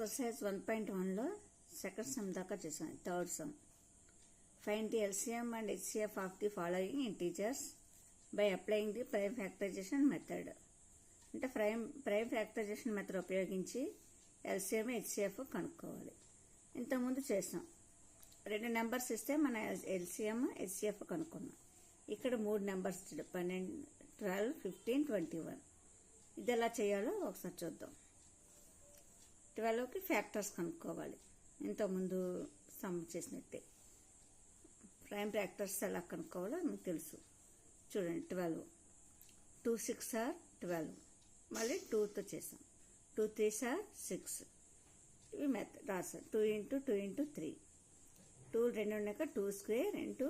Exercise 1.1లో second sum దాకా చేసాం. Third sum. Find the LCM and HCF of the following integers by applying the prime factorization method. అంటే prime factorization method ఉపయోగించి LCM HCF కనుక్కోవాలి. ఇంతకుముందు చేసాం. 2 numbers ఇస్తే మన LCM HCF కనుక్కున్నాం. ఇక్కడ 3 నెంబర్స్ 12, 12, 15, 21. ఇది ఎలా చేయాలో ఒకసారి చూద్దాం. 12కి ఫ్యాక్టర్స్ కనుక్కోవాలి. ఇంతకుముందు సమ్ చేసినట్టే ప్రైమ్ ఫ్యాక్టర్స్ ఎలా కనుక్కోవాలో మీకు తెలుసు. చూడండి, 12, 2 6 are 12, మళ్ళీ 2తో చేసాం. 2 3 are 6. ఇవి మెథడ్ రాసాం. 2 into 2 into 3. 2 2 ఉన్నాక 2 square into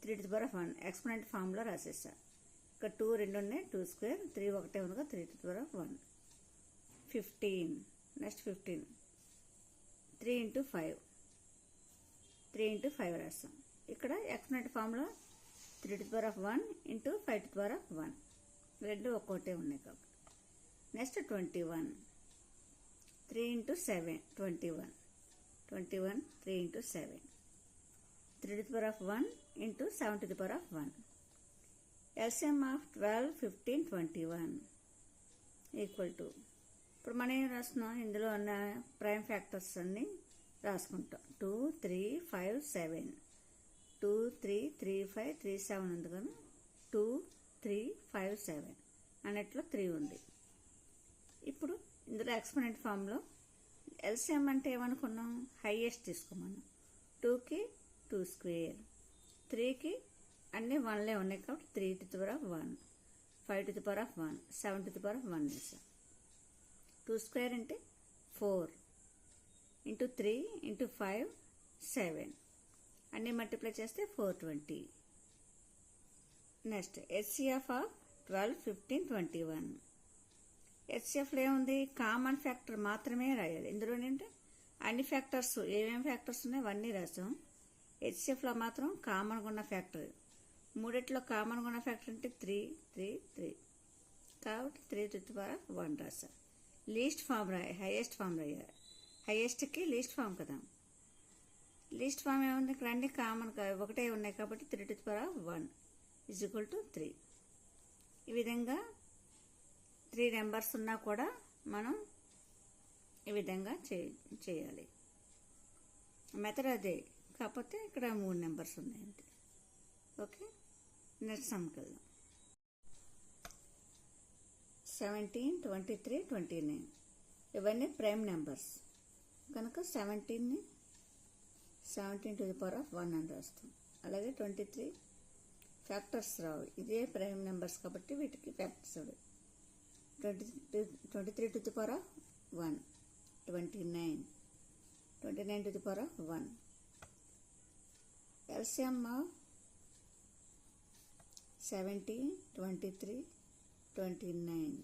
3 to the power of 1 exponent ఫామ్లో రాసేసా. ఇక్కడ 2 2 ఉన్నాయి, 2 square, 3 ఒకటే ఉండగా 3 to the power of 1. 15. Next 15. 3 into 5. 3 into 5 రాస్తాం. ఇక్కడ ఎక్స్పోనెంట్ ఫామ్లో 3 to the power of 1 into 5 to the power of 1. రెండు ఒక్కోటే ఉన్నాయి కాబట్టి. Next 21. 3 into 7. 21. 21. 3 into 7. 3 to the power of 1 into 7 to the power of 1. LCM of 12, 15, 21 equal to, ఇప్పుడు మనం ఏం రాస్తున్నాం, ఇందులో ఉన్న ప్రైమ్ ఫ్యాక్టర్స్ అన్నీ రాసుకుంటాం. 2 3 5 7. 2 3 3 5 3 7 ఉంది కదా. 2 3 5 7 అన్నట్లో 3 ఉంది. ఇప్పుడు ఇందులో ఎక్స్పోనెంట్ ఫామ్లో LCM అంటే ఏమనుకున్నాం, హైయెస్ట్ తీసుకోమన్నాం. 2కి 2 square, 3కి అన్నీ 1లే ఉన్నాయి కాబట్టి 3 to the power of 1, 5 to the power of 1, 7 to the power of 1 వేసాం. 2 square అంటే 4 into 3 into 5 7. అన్నీ మల్టిప్లై చేస్తే 420. Next HCF of 12, 15, 21. HCFలో ఏముంది, కామన్ ఫ్యాక్టర్ మాత్రమే రాయాలి. ఇందులో ఏంటంటే అన్ని ఫ్యాక్టర్స్ ఏమేమి ఫ్యాక్టర్స్ ఉన్నాయో అవన్నీ రాసాం. HCFలో మాత్రం కామన్గా ఉన్న ఫ్యాక్టర్, మూడిట్లో కామన్గా ఉన్న ఫ్యాక్టర్ అంటే 3 3 3 కాబట్టి 3 to the power of 1 రాసాం. లీస్ట్ ఫామ్ రాయాలి, హైయెస్ట్ ఫామ్ రాయాలి. హైయెస్ట్కి లీస్ట్ ఫామ్ కదా. లీస్ట్ ఫామ్ ఏముంది, ఇక్కడ అన్ని కామన్ ఒకటే ఉన్నాయి కాబట్టి 3 to the power of 1 is equal to 3. ఈ విధంగా 3 నెంబర్స్ ఉన్నా కూడా మనం ఈ విధంగా చేయాలి. మెథడ్ అదే, కాకపోతే ఇక్కడ 3 నెంబర్స్ ఉన్నాయి అంతే. ఓకే, నెక్స్ట్ సమ్కి వెళ్దాం. 17, 23, 29 ఇవన్నీ ప్రైమ్ నెంబర్స్ కనుక 17ని 17 to the power of 1 అని రాస్తాం. అలాగే 23 ఫ్యాక్టర్స్ రావు, ఇదే ప్రైమ్ నెంబర్స్ కాబట్టి వీటికి factors Rao. 23 to the power of 1, 29, 29 to the power of 1. LCM of 17, 23, 29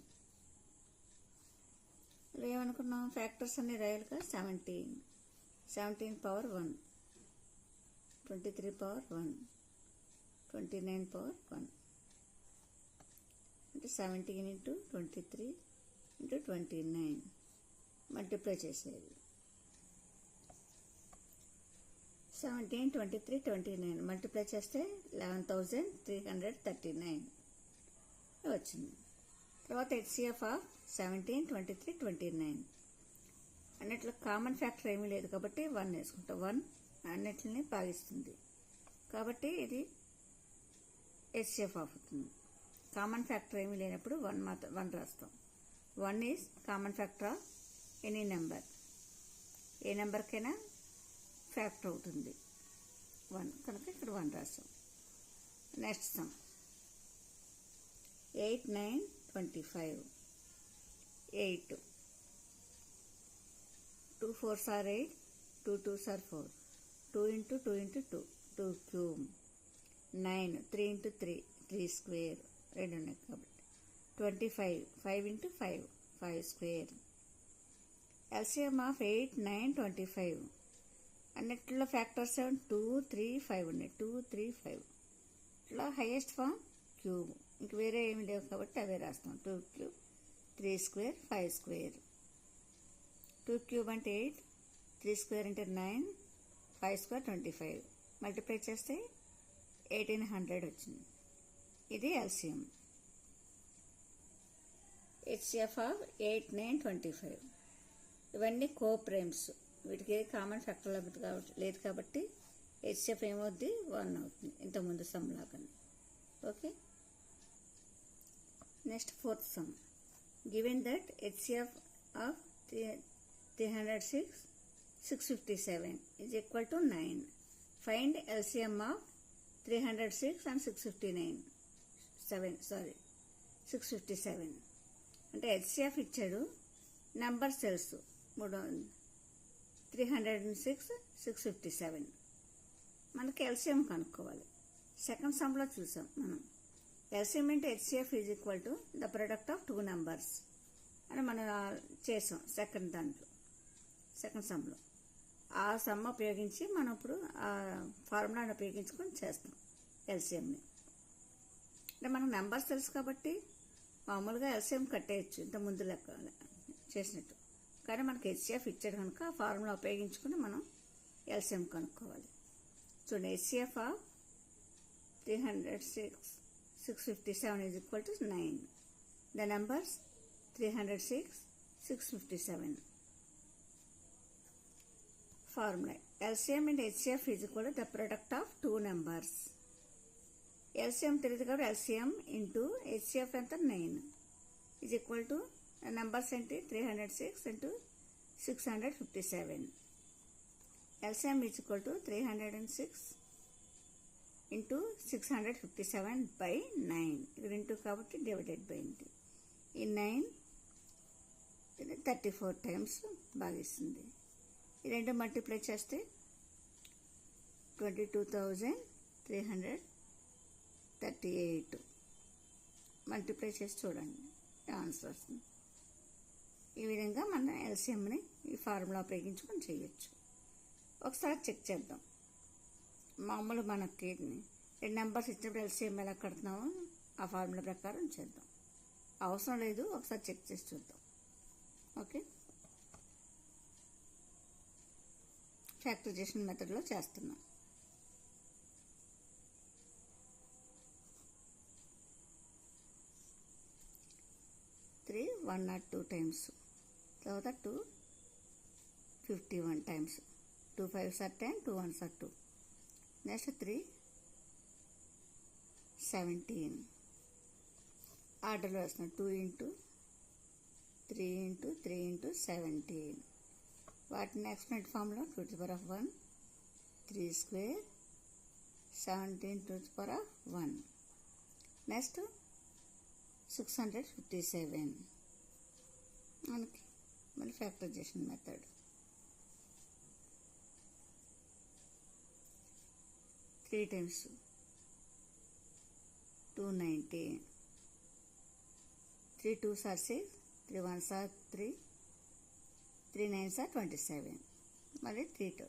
ఇలా ఏమనుకున్నాం, ఫ్యాక్టర్స్ అన్ని రాయాలి కదా. 17 పవర్ 1, 23 పవర్ 1, 29 పవర్ 1 అంటే 17 into 23 into 29 మల్టిప్లై చేసేది. 17, 23, 29 మల్టిప్లై చేస్తే 11,339 వచ్చింది. తర్వాత HCF ఆఫ్ 17, 23, 29 అన్నిట్లో కామన్ ఫ్యాక్టర్ ఏమీ లేదు కాబట్టి 1 వేసుకుంటాం. 1 అన్నిటిని భాగిస్తుంది కాబట్టి ఇది HCF అవుతుంది. కామన్ ఫ్యాక్టర్ ఏమీ లేనప్పుడు 1 రాస్తాం. 1 is common factor of any number. ఏ నెంబర్కైనా ఫ్యాక్టర్ అవుతుంది 1 కనుక ఇక్కడ 1 రాస్తాం. Next sum 8, 9, 25. 8. 2 4s are 8, 2 2s are 4. 2 into 2 into 2, 2 cube. 9, 3 into 3, 3 square. రెండు ఉన్నాయి కాబట్టి 25, 5 into 5, 5 square. LCM ఆఫ్ 8, 9, 25 అన్నిట్లో ఫ్యాక్టర్స్ 2 3 5 ఉన్నాయి. 2 3 5 ఇట్లా హైయెస్ట్ ఫామ్ క్యూబ్, ఇంక వేరే ఏమి లేవు కాబట్టి అవే రాస్తాం. 2 cube, 3 square, 5 square. 2 cube అంటే 8, 3 square అంటే 9, 5 square 25. మల్టిప్లై చేస్తే 1800 వచ్చింది. ఇది ఎల్సిఎం. HCF of 8, 9, 25. ఇవన్నీ కోప్రైమ్స్. వీటికి ఏ కామన్ ఫ్యాక్టర్ లేదు కాబట్టి హెచ్సిఎఫ్ ఏమవుద్ది 1 అవుతుంది, ఇంతకుముందు సమ్ లాగానే. Okay, next fourth sum. Given that HCF of 306, 657 is equal to 9. Find LCM of 306 and 657. అంటే హెచ్సిఎఫ్ ఇచ్చాడు, నెంబర్స్ తెలుసు 306, 657. మనకి ఎల్సిఎం కనుక్కోవాలి. సెకండ్ సమ్లో చూసాం మనం. LCM into HCF is equal to the product of 2 numbers అని మనం చేసాం సెకండ్ సమ్లో. ఆ సమ్ ఉపయోగించి మనం ఇప్పుడు ఆ ఫార్ములాని ఉపయోగించుకొని చేస్తాం ఎల్సిఎంని. అంటే మనకు నెంబర్స్ తెలుసు కాబట్టి మామూలుగా ఎల్సిఎం కట్టేయచ్చు ఇంత ముందు లెక్క చేసినట్టు. కానీ మనకి హెచ్సిఎఫ్ ఇచ్చాడు కనుక ఆ ఫార్ములా ఉపయోగించుకుని మనం ఎల్సిఎం కనుక్కోవాలి. చూడండి, HCF of 306, 657 is equal to 9. The numbers 306, 657. Formula. LCM and HCF is equal to the product of 2 numbers. LCM తెలియదు కాబట్టి LCM into HCF ఎంత 9 is equal to the numbers ఏంటి 306 into 657. LCM is equal to 306 into 657 by 9. ఇక్కడ into కాబట్టి divided by ఇంటి. ఈ 9 34 times భాగిస్తుంది. ఈ రెండు మల్టిప్లై చేస్తే 22,338 మల్టిప్లై చేసి చూడండి, ఆన్సర్ వస్తుంది. ఈ విధంగా మన ఎల్సిఎంని ఈ ఫార్ములా ఉపయోగించుకొని చేయొచ్చు. ఒకసారి చెక్ చేద్దాం. మామూలు మనకి 2 నెంబర్స్ ఇచ్చినప్పుడు ఎల్సిఎం ఎలా కడుతున్నామో ఆ ఫార్ములా ప్రకారం చేద్దాం. అవసరం లేదు, ఒకసారి చెక్ చేసి చూద్దాం. ఓకే, ఫ్యాక్టరైజేషన్ మెథడ్లో చేస్తున్నాం. త్రీ 102 times, తర్వాత 251 times, 2 5s are 10, 2 1s are 2. Next 3 17 ఆర్డర్లో వేస్తున్నాం. 2 into 3 into 3 into 17. వాటిని ఎక్స్పెంట్ ఫామ్లో 2 to the power of 1, 3 square, 17 to the power of 1. Next 657 మనకి మళ్ళీ factorization method. 3 times 290, 3 2s are 6, 3 1s are 3, 3 9s are 27. మళ్ళీ 3 2,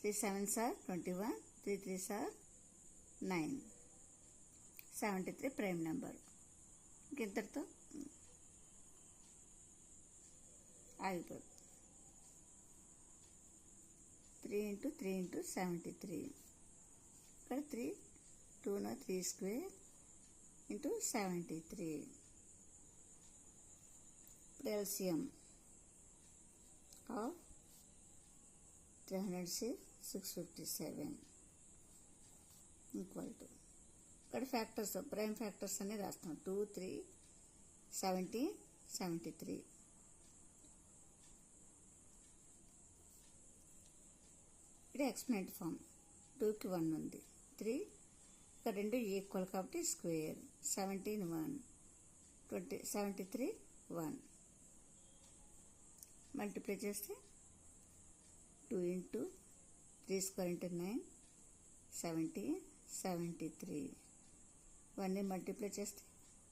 3 7s are 21, 3 3s are 9, 73 prime number. ఇంతటితో ఆగిపోతుంది. 3 into 3 into 73. ఇక్కడ 3 2 3 square into 73. ఇప్పుడు LCM of 306, 657 equal to, ఇక్కడ factors prime factors అన్ని రాస్తాం. 2 3 70 73. ఇది ఎక్స్పెనెంట్ ఫామ్. 2కి 1 ఉంది, 3 ఇక్కడ 2 ఈక్వల్ కాబట్టి స్క్వేర్. 17 1, 20 73 1 మల్టిప్లై చేస్తే 2 into 3 square into 9, 70 73. ఇవన్నీ మల్టిప్లై చేస్తే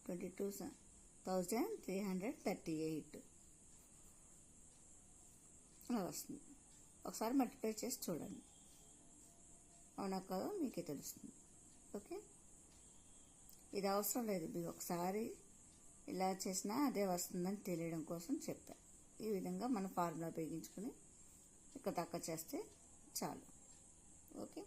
22,338 అలా వస్తుంది. ఒకసారి మల్టిప్లై చేసి చూడండి, అవునా కాదో మీకే తెలుస్తుంది. ఓకే, ఇది అవసరం లేదు, మీరు ఒకసారి ఇలా చేసినా అదే వస్తుందని తెలియడం కోసం చెప్పాను. ఈ విధంగా మన ఫార్ములా ఉపయోగించుకొని ఇక్కడ దాకా చేస్తే చాలు. ఓకే.